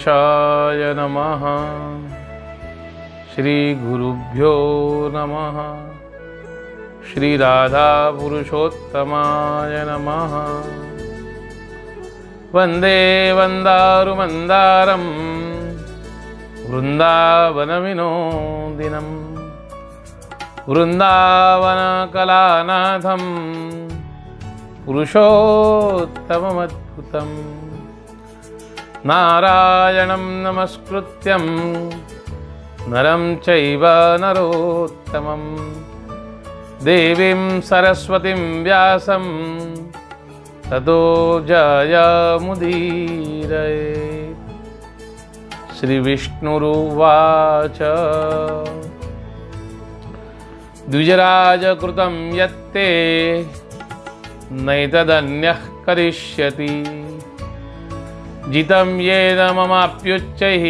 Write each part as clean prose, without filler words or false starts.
गणेशाय नमः। श्री गुरुभ्यो नमः। श्री राधा पुरुषोत्तमाय नमः। वंदे वंदारुमंदारं वृंदावनविनोदिनं वृंदावनकलानाथं पुरुषोत्तममद्भुतम्। नारायणं नमस्कृत्यं नरं चैव नरोत्तमं देवीं सरस्वतीं व्यासं ततो जयमुदीरये। श्रीविष्णुरुवाच द्विजराजकृतं यत्ते नैतदन्यः करिष्यति जितं येन ममाप्युच्चैः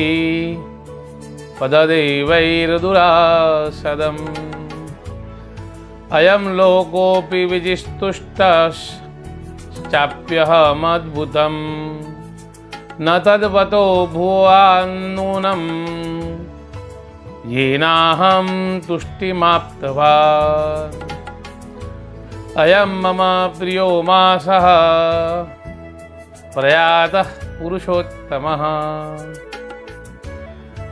पददेवैर्दुरासदम्। अयं लोकोऽपि विजितुष्टश्चाप्यहमद्भुतं न तद्वतो भुवान्नूनं येनाहं तुष्टिमाप्तवान्। अयं मम प्रियो मासः प्रयातः पुरुषोत्तमः।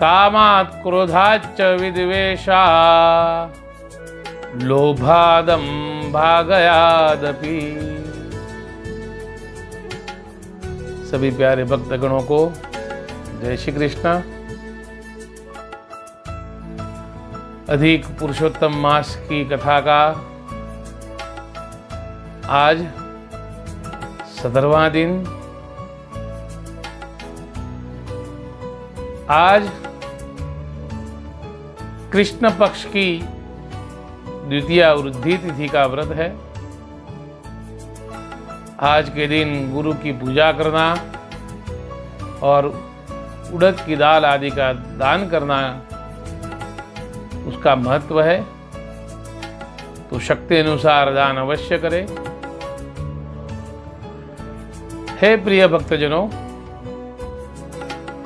कामात् क्रोधाच्च विद्वेषा लोभादम्भागयादपि। सभी प्यारे भक्तगणों को जय श्री कृष्ण। अधिक पुरुषोत्तम मास की कथा का आज 17वां दिन। आज कृष्ण पक्ष की द्वितीय वृद्धि तिथि का व्रत है। आज के दिन गुरु की पूजा करना और उड़द की दाल आदि का दान करना उसका महत्व है, तो शक्ति अनुसार दान अवश्य करें। हे प्रिय भक्तजनों,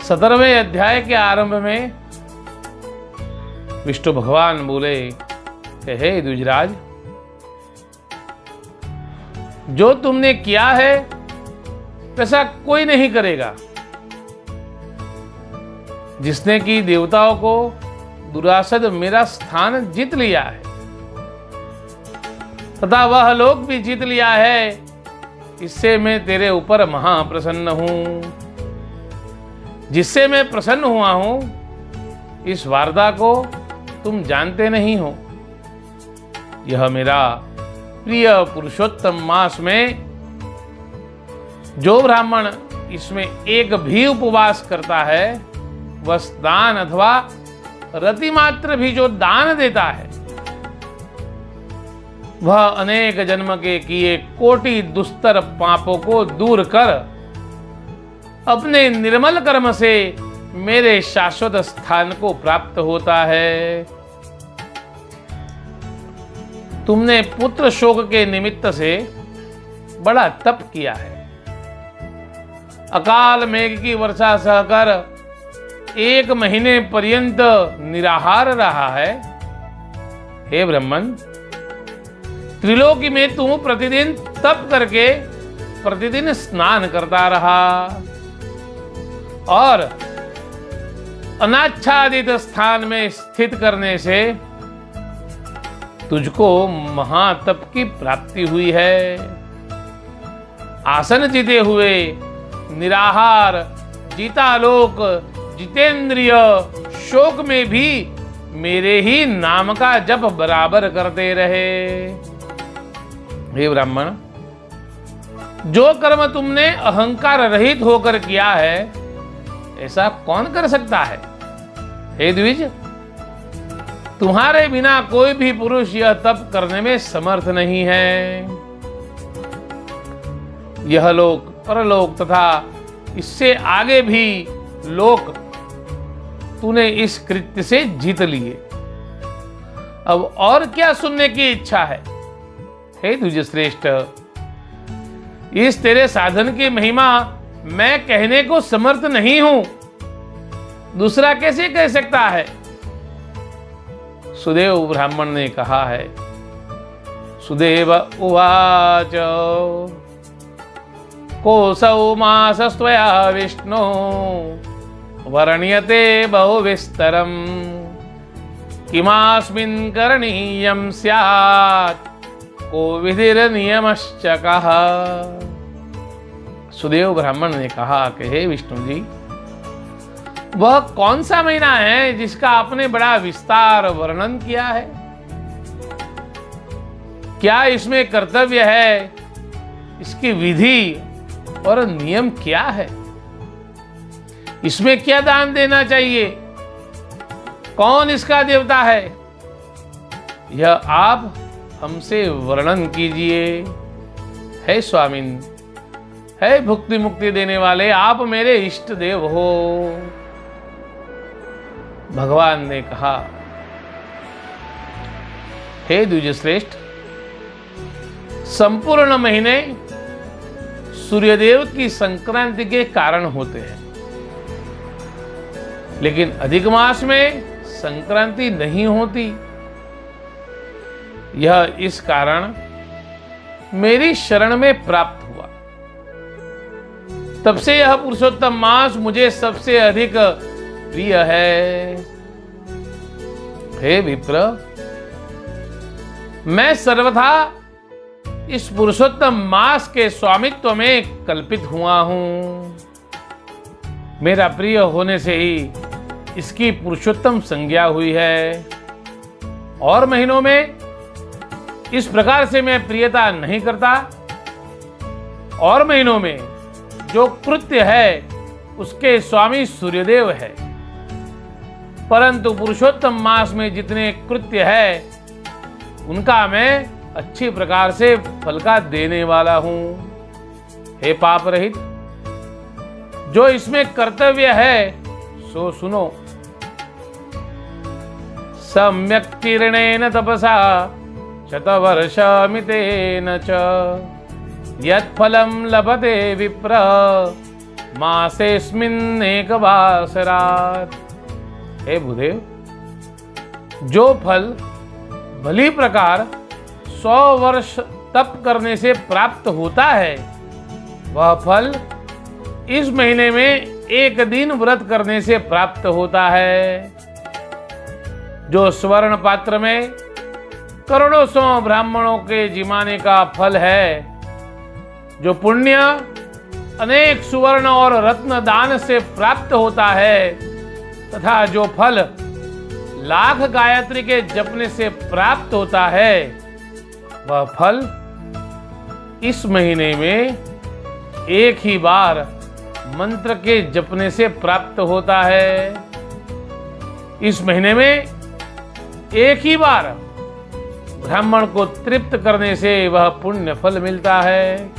17वें अध्याय के आरंभ में विष्णु भगवान बोले कि हे द्विजराज, जो तुमने किया है वैसा कोई नहीं करेगा। जिसने कि देवताओं को दुरासद मेरा स्थान जीत लिया है तथा वह लोक भी जीत लिया है, इससे मैं तेरे ऊपर महाप्रसन्न हूं। जिससे मैं प्रसन्न हुआ हूं इस वार्ता को तुम जानते नहीं हो। यह मेरा प्रिय पुरुषोत्तम मास में जो ब्राह्मण इसमें एक भी उपवास करता है, वह स्नान अथवा रति मात्र भी जो दान देता है, वह अनेक जन्म के किए कोटि दुस्तर पापों को दूर कर अपने निर्मल कर्म से मेरे शाश्वत स्थान को प्राप्त होता है। तुमने पुत्र शोक के निमित्त से बड़ा तप किया है। अकाल मेघ की वर्षा सहकर 1 महीने पर्यंत निराहार रहा है। हे ब्राह्मण, त्रिलोकी में तू प्रतिदिन तप करके प्रतिदिन स्नान करता रहा और अनाच्छादित स्थान में स्थित करने से तुझको महातप की प्राप्ति हुई है। आसन जीते हुए निराहार जीतालोक जितेंद्रिय शोक में भी मेरे ही नाम का जप बराबर करते रहे। हे ब्राह्मण, जो कर्म तुमने अहंकार रहित होकर किया है ऐसा कौन कर सकता है। हे द्विज, तुम्हारे बिना कोई भी पुरुष यह तप करने में समर्थ नहीं है। यह लोक परलोक तथा इससे आगे भी लोक तूने इस कृत्य से जीत लिए। अब और क्या सुनने की इच्छा है। हे द्विज श्रेष्ठ, इस तेरे साधन की महिमा मैं कहने को समर्थ नहीं हूं। दूसरा कैसे कह सकता है? सुदेव ब्राह्मण ने कहा है, सुदेव उवाच कोसौ मासस्त्वया विष्णु वर्ण्यते बहुविस्तरम् किमास्मिन् करणीयं स्यात् को विधिर्नियमश्च कः। सुदेव ब्राह्मण ने कहा कि हे विष्णु जी, वह कौन सा महीना है जिसका आपने बड़ा विस्तार वर्णन किया है? क्या इसमें कर्तव्य है? इसकी विधि और नियम क्या है? इसमें क्या दान देना चाहिए? कौन इसका देवता है? यह आप हमसे वर्णन कीजिए। हे स्वामिन, हे भुक्ति मुक्ति देने वाले, आप मेरे इष्ट देव हो। भगवान ने कहा, हे द्विजश्रेष्ठ, संपूर्ण महीने सूर्यदेव की संक्रांति के कारण होते हैं, लेकिन अधिक मास में संक्रांति नहीं होती। यह इस कारण मेरी शरण में प्राप्त हुआ। तब से यह पुरुषोत्तम मास मुझे सबसे अधिक प्रिय है। हे विप्र, मैं सर्वथा इस पुरुषोत्तम मास के स्वामित्व में कल्पित हुआ हूं। मेरा प्रिय होने से ही इसकी पुरुषोत्तम संज्ञा हुई है। और महीनों में इस प्रकार से मैं प्रियता नहीं करता। और महीनों में जो कृत्य है उसके स्वामी सूर्यदेव है, परंतु पुरुषोत्तम मास में जितने कृत्य है उनका मैं अच्छी प्रकार से फल का देने वाला हूं। हे पाप रहित, जो इसमें कर्तव्य है सो सुनो। सम्यक् किरणेन तपसा शतवर्षमितेन च यत्फलं लभते विप्र मासेस्मिन् एकवासरात्। हे भूदेव, जो फल भली प्रकार 100 वर्ष तप करने से प्राप्त होता है, वह फल इस महीने में एक दिन व्रत करने से प्राप्त होता है। जो स्वर्ण पात्र में करोड़ों 100 ब्राह्मणों के जिमाने का फल है, जो पुण्य अनेक सुवर्ण और रत्न दान से प्राप्त होता है, तथा जो फल लाख गायत्री के जपने से प्राप्त होता है, वह फल इस महीने में एक ही बार मंत्र के जपने से प्राप्त होता है। इस महीने में एक ही बार ब्राह्मण को तृप्त करने से वह पुण्य फल मिलता है।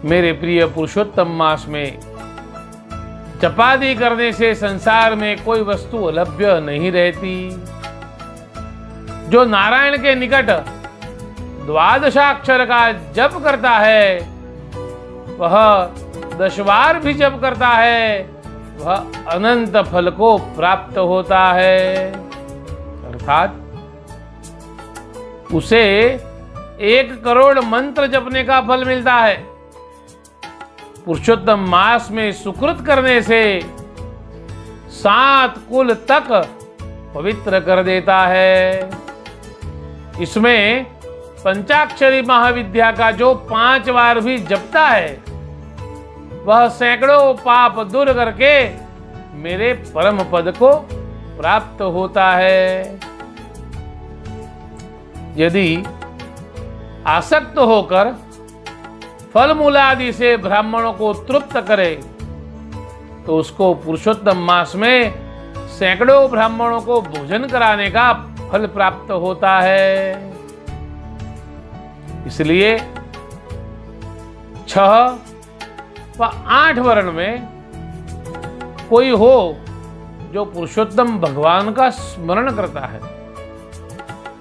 मेरे प्रिय पुरुषोत्तम मास में जपादि करने से संसार में कोई वस्तु अलभ्य नहीं रहती। जो नारायण के निकट द्वादशाक्षर का जप करता है, वह 10 बार भी जप करता है, वह अनंत फल को प्राप्त होता है। अर्थात उसे 1 करोड़ मंत्र जपने का फल मिलता है। पुरुषोत्तम मास में सुकृत करने से 7 कुल तक पवित्र कर देता है। इसमें पंचाक्षरी महाविद्या का जो 5 बार भी जपता है, वह सैकड़ों पाप दूर करके मेरे परम पद को प्राप्त होता है। यदि आसक्त होकर फल मूलादि से ब्राह्मणों को तृप्त करे, तो उसको पुरुषोत्तम मास में सैकड़ों ब्राह्मणों को भोजन कराने का फल प्राप्त होता है। इसलिए 6 व 8 वर्ण में कोई हो जो पुरुषोत्तम भगवान का स्मरण करता है।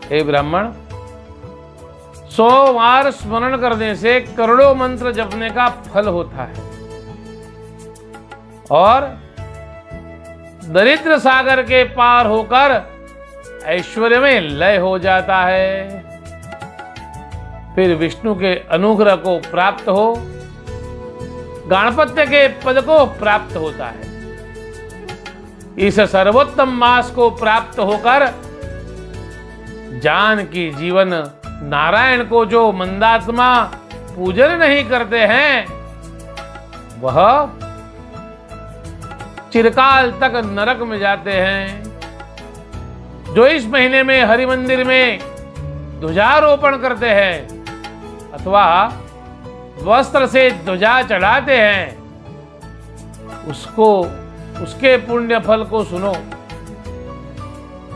हे ब्राह्मण, 100 बार स्मरण करने से करोड़ों मंत्र जपने का फल होता है। और दरिद्र सागर के पार होकर ऐश्वर्य में लय हो जाता है। फिर विष्णु के अनुग्रह को प्राप्त हो गाणपत्य के पद को प्राप्त होता है। इस सर्वोत्तम मास को प्राप्त होकर जानकी जीवन नारायण को जो मंदात्मा पूजन नहीं करते हैं, वह चिरकाल तक नरक में जाते हैं। जो इस महीने में हरि मंदिर में ध्वजारोपण करते हैं अथवा वस्त्र से ध्वजा चढ़ाते हैं, उसके पुण्य फल को सुनो।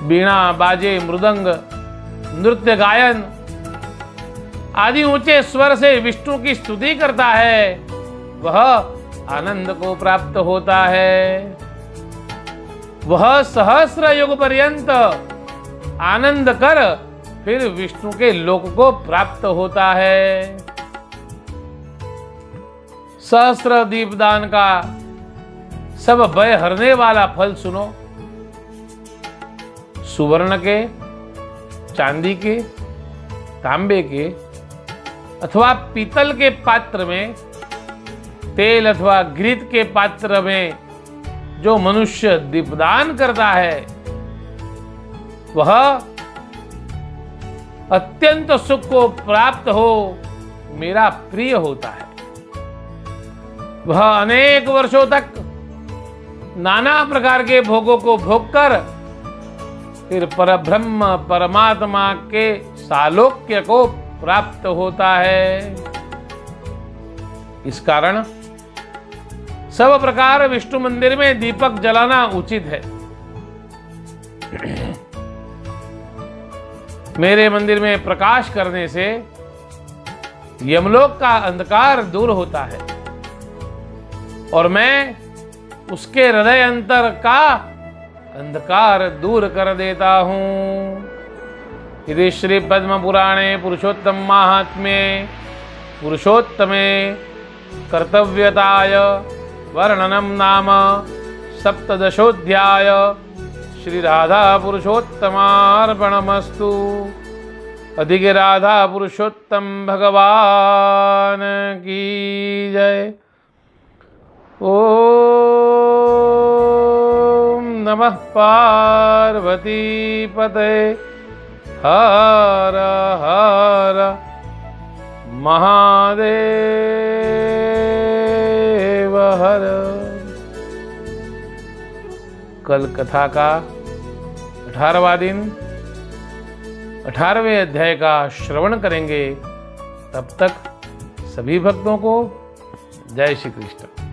बीणा, बाजे, मृदंग, नृत्य, गायन आदि ऊंचे स्वर से विष्णु की स्तुति करता है, वह आनंद को प्राप्त होता है। वह सहस्र युग पर्यंत आनंद कर फिर विष्णु के लोक को प्राप्त होता है। सहस्र दीपदान का सब भय हरने वाला फल सुनो। सुवर्ण के, चांदी के, तांबे के अथवा पीतल के पात्र में, तेल अथवा घृत के पात्र में जो मनुष्य दीपदान करता है, वह अत्यंत सुख को प्राप्त हो मेरा प्रिय होता है। वह अनेक वर्षों तक नाना प्रकार के भोगों को भोगकर फिर परब्रह्म परमात्मा के सालोक्य को प्राप्त होता है। इस कारण सब प्रकार विष्णु मंदिर में दीपक जलाना उचित है। मेरे मंदिर में प्रकाश करने से यमलोक का अंधकार दूर होता है और मैं उसके हृदय अंतर का अंधकार दूर कर देता हूं। इति श्री पद्म पुराणे पुरुषोत्तम महात्म्ये पुरुषोत्तमे कर्तव्यताय वर्णनम नाम सप्तदशोऽध्याय। श्री राधा पुरुषोत्तमार्पणमस्तु। अधिक राधा पुरुषोत्तम भगवान की जय। ओम नमः पार्वती पते हर हर महादेव हर। कल कथा का 18वां दिन 18वें अध्याय का श्रवण करेंगे। तब तक सभी भक्तों को जय श्री कृष्ण।